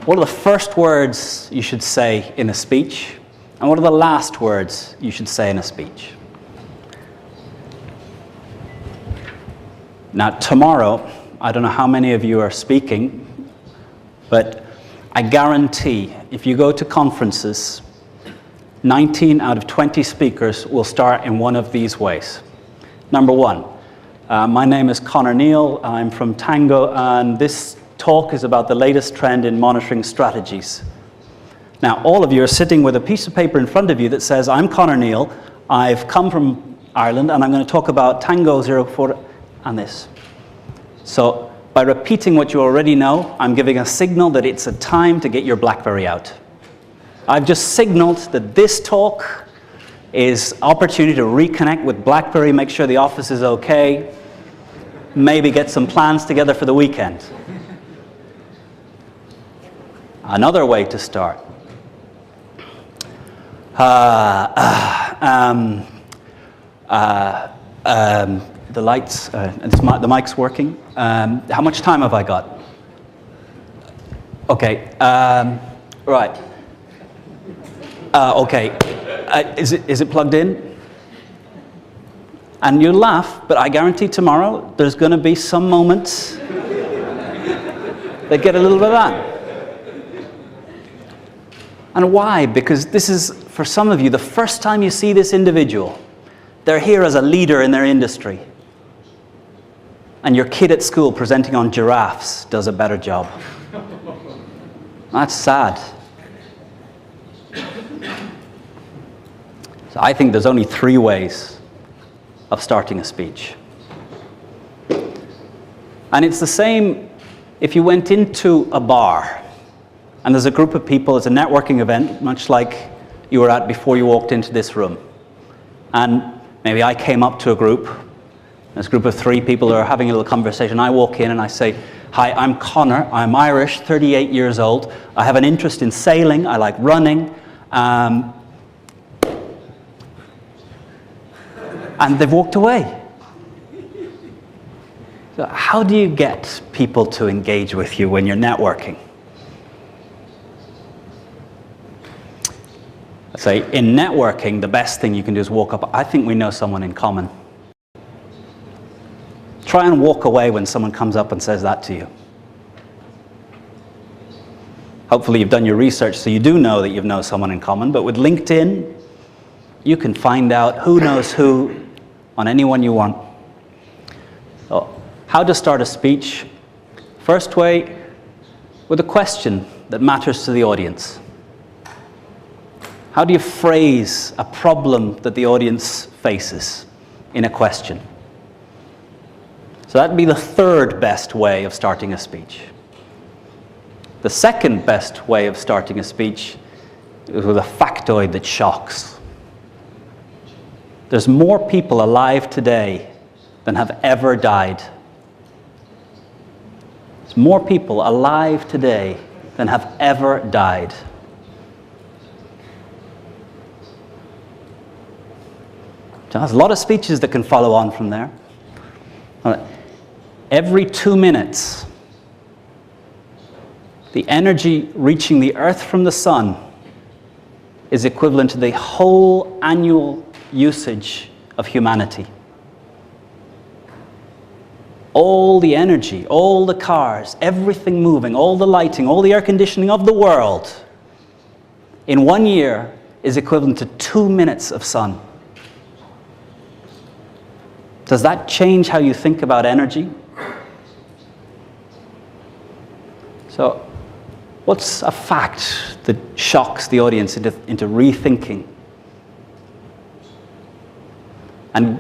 What are the first words you should say in a speech? And what are the last words you should say in a speech? Now, tomorrow, I don't know how many of you are speaking, but I guarantee if you go to conferences, 19 out of 20 speakers will start in one of these ways. Number one, my name is Connor Neal, I'm from Tango, and this talk is about the latest trend in monitoring strategies. Now, all of you are sitting with a piece of paper in front of you that says, I'm Connor Neal, I've come from Ireland, and I'm going to talk about Tango 04 and this. So, by repeating what you already know, I'm giving a signal that it's a time to get your BlackBerry out. I've just signaled that this talk is opportunity to reconnect with BlackBerry, make sure the office is okay, maybe get some plans together for the weekend. Another way to start. The lights, the mic's working. How much time have I got? Okay, right. Okay, is it plugged in? And you laugh, but I guarantee tomorrow there's going to be some moments that get a little bit of that. And why? Because this is, for some of you, the first time you see this individual. They're here as a leader in their industry. And your kid at school presenting on giraffes does a better job. That's sad. So I think there's only 3 ways of starting a speech. And it's the same if you went into a bar and there's a group of people, it's a networking event, much like you were at before you walked into this room. And maybe I came up to a group, there's a group of 3 people who are having a little conversation. I walk in and I say, hi, I'm Connor, I'm Irish, 38 years old. I have an interest in sailing, I like running. And they've walked away. So how do you get people to engage with you when you're networking? I say, in networking, the best thing you can do is walk up. I think we know someone in common. Try and walk away when someone comes up and says that to you. Hopefully you've done your research so you do know that you know someone in common, but with LinkedIn, you can find out who knows who on anyone you want. So, how to start a speech? First way, with a question that matters to the audience. How do you phrase a problem that the audience faces in a question? So that'd be the 3rd best way of starting a speech. The 2nd best way of starting a speech is with a factoid that shocks. There's more people alive today than have ever died. There's more people alive today than have ever died. There's a lot of speeches that can follow on from there. Every 2 minutes, the energy reaching the Earth from the sun is equivalent to the whole annual usage of humanity. All the energy, all the cars, everything moving, all the lighting, all the air conditioning of the world in 1 year is equivalent to 2 minutes of sun. Does that change how you think about energy? So, what's a fact that shocks the audience into rethinking? And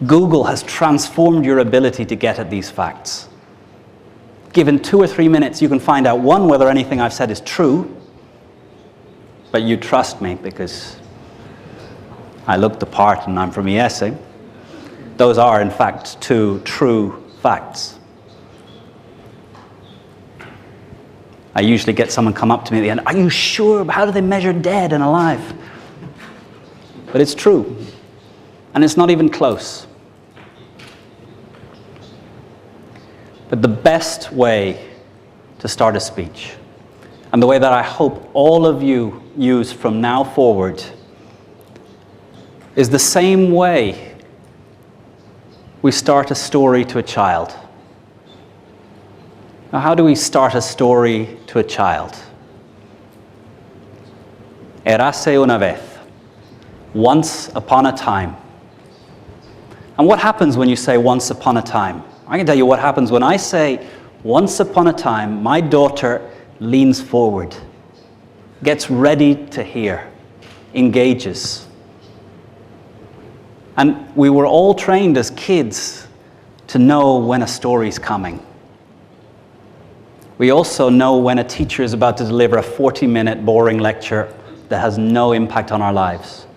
Google has transformed your ability to get at these facts. Given 2 or 3 minutes, you can find out, 1, whether anything I've said is true, but you trust me because I looked the part and I'm from ESA. Those are, in fact, 2 true facts. I usually get someone come up to me at the end, are you sure? How do they measure dead and alive? But it's true. And it's not even close. But the best way to start a speech, and the way that I hope all of you use from now forward is the same way we start a story to a child. Now, how do we start a story to a child? Érase una vez. Once upon a time. And what happens when you say once upon a time? I can tell you what happens when I say once upon a time. My daughter leans forward, gets ready to hear, engages. And we were all trained as kids to know when a story's coming. We also know when a teacher is about to deliver a 40-minute boring lecture that has no impact on our lives.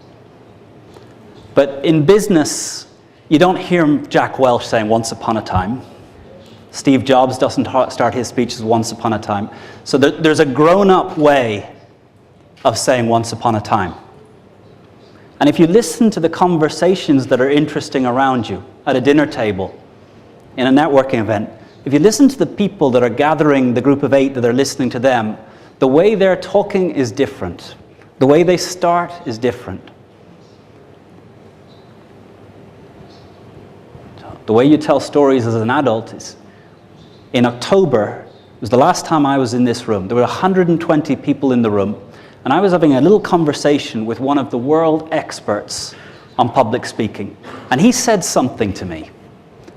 But in business, you don't hear Jack Welch saying once upon a time. Steve Jobs doesn't start his speeches once upon a time. So there's a grown-up way of saying once upon a time. And if you listen to the conversations that are interesting around you at a dinner table, in a networking event, if you listen to the people that are gathering, the group of 8 that are listening to them, the way they're talking is different. The way they start is different. The way you tell stories as an adult is, in October, it was the last time I was in this room. There were 120 people in the room, and I was having a little conversation with one of the world experts on public speaking. And he said something to me.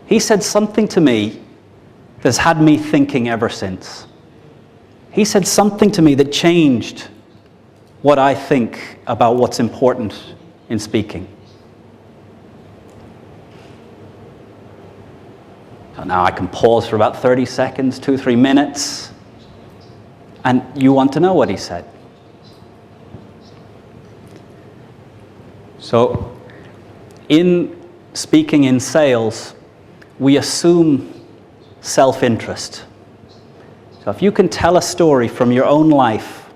He said something to me that's had me thinking ever since. He said something to me that changed what I think about what's important in speaking. So now I can pause for about 30 seconds, 2-3 minutes, and you want to know what he said. So, in speaking in sales, we assume self-interest. So if you can tell a story from your own life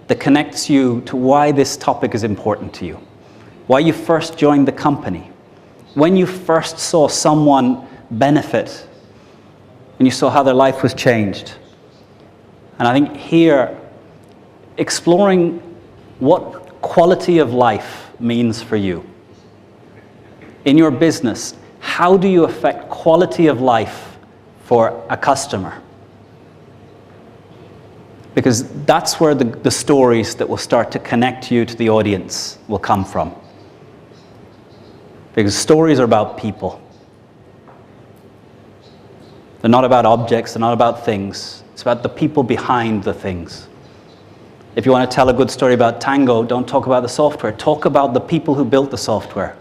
that connects you to why this topic is important to you, why you first joined the company, when you first saw someone benefit, and you saw how their life was changed. And I think here, exploring what quality of life means for you. In your business, how do you affect quality of life for a customer? Because that's where the stories that will start to connect you to the audience will come from. Because stories are about people. They're not about objects, they're not about things. It's about the people behind the things. If you want to tell a good story about Tango, don't talk about the software. Talk about the people who built the software,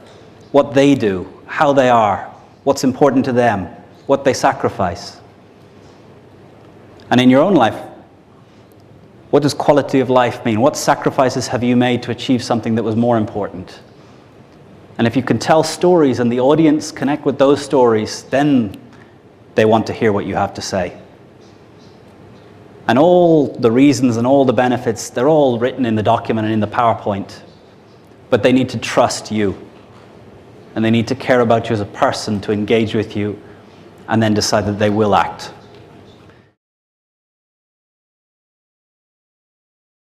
what they do, how they are, what's important to them, what they sacrifice. And in your own life, what does quality of life mean? What sacrifices have you made to achieve something that was more important? And if you can tell stories and the audience connect with those stories, then they want to hear what you have to say. And all the reasons and all the benefits, they're all written in the document and in the PowerPoint. But they need to trust you. And they need to care about you as a person to engage with you and then decide that they will act.